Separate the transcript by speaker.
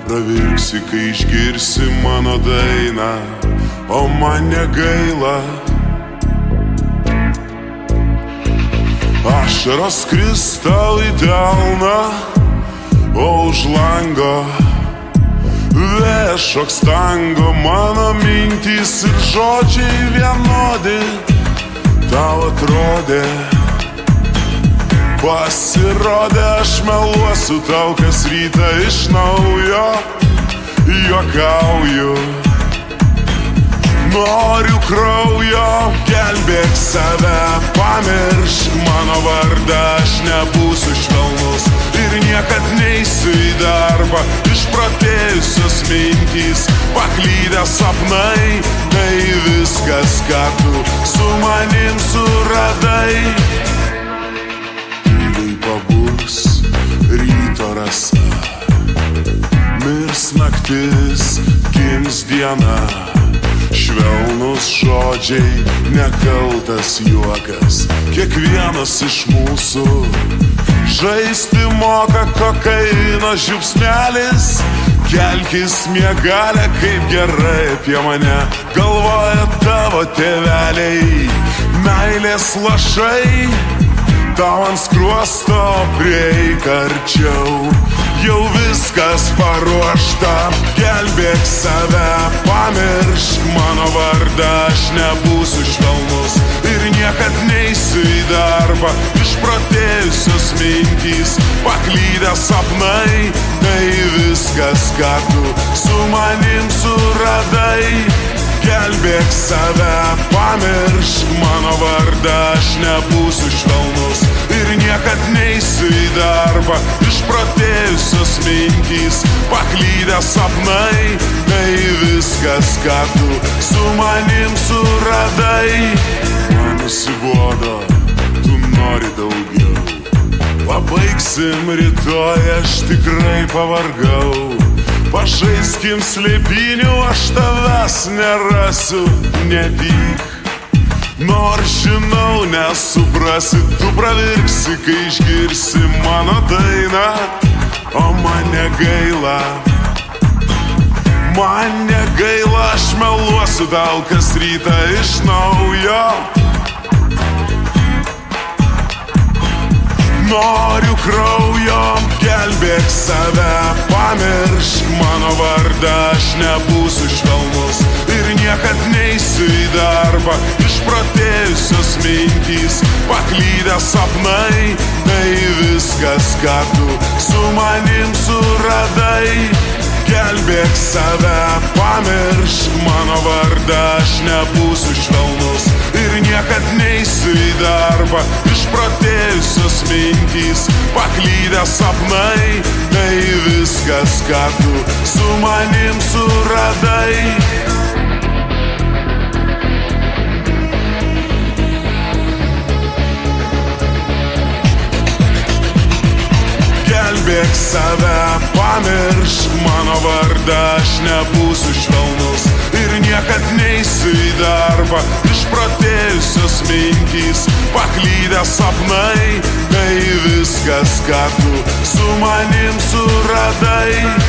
Speaker 1: pravirksi, kai išgirsi mano dainą, o man negaila. Ašaros kristal į delną, o už lango vėjas šoks tango. Mano mintys ir žodžiai vienodi tau atrodė. Pasirodė, aš meluosiu tau kas rytą iš naujo. Juokauju, noriu kraujo, gelbėk save, pamiršk mano vardą. Aš nebūsiu švelnus ir niekad neisiu į darbą. Išprotėjusios mintys, paklydę sapnai, tai viskas, ką tu su manim suradai. Tyliai pabus ryto rasa, mirs naktis, gims diena. Švelnus žodžiai, nekaltas juokas, kiekvienas iš mūsų žaisti moka. Kokaino žiupsnelis, kelkis miegalę, kaip gerai apie mane galvoja tavo tėveliai. Meilės lašai tau ant skruosto, prieik arčiau. Jau viskas paruošta, gelbėk save, pamiršk mano vardą. Aš nebūsiu švelnus ir niekad neisiu į darbą. Išprotėjusios mintys, paklydę sapnai, tai viskas, ką tu su manim suradai. Gelbėk save, pamiršk mano vardą. Aš nebūsiu švelnus ir niekad neisiu į darbą. Išprotėjusios mintys, paklydę sapnai, tai viskas, ką tu su manim suradai. Man nusibodo, tu nori daugiau. Pabaigsim rytoj, aš tikrai pavargau. Pažaiskim slėpinių, aš tavęs nerasiu, nepyk. Nors žinau, nesuprasi, tu pravirksi, kai išgirsi mano dainą, o man negaila. Man negaila, aš meluosiu tau kas rytą iš naujo. Noriu kraujo, gelbėk save, pamiršk mano vardą. Aš nebūsiu švelnus ir niekad neisiu į darbą. Išprotėjusios mintys, paklydę sapnai, tai viskas, ką tu su manim suradai. Gelbėk save, pamiršk mano vardą. Aš nebūsiu švelnus ir niekad neisiu į darbą. Išprotėjusios mintys, paklydę sapnai, tai viskas, ką tu su manim suradai. Gelbėk save, pamiršk mano vardą. Aš nebūsiu švelnus ir niekad neisiu į darbą. Išprotėjusios mintys, paklydę sapnai, tai viskas, ką tu su manim suradai.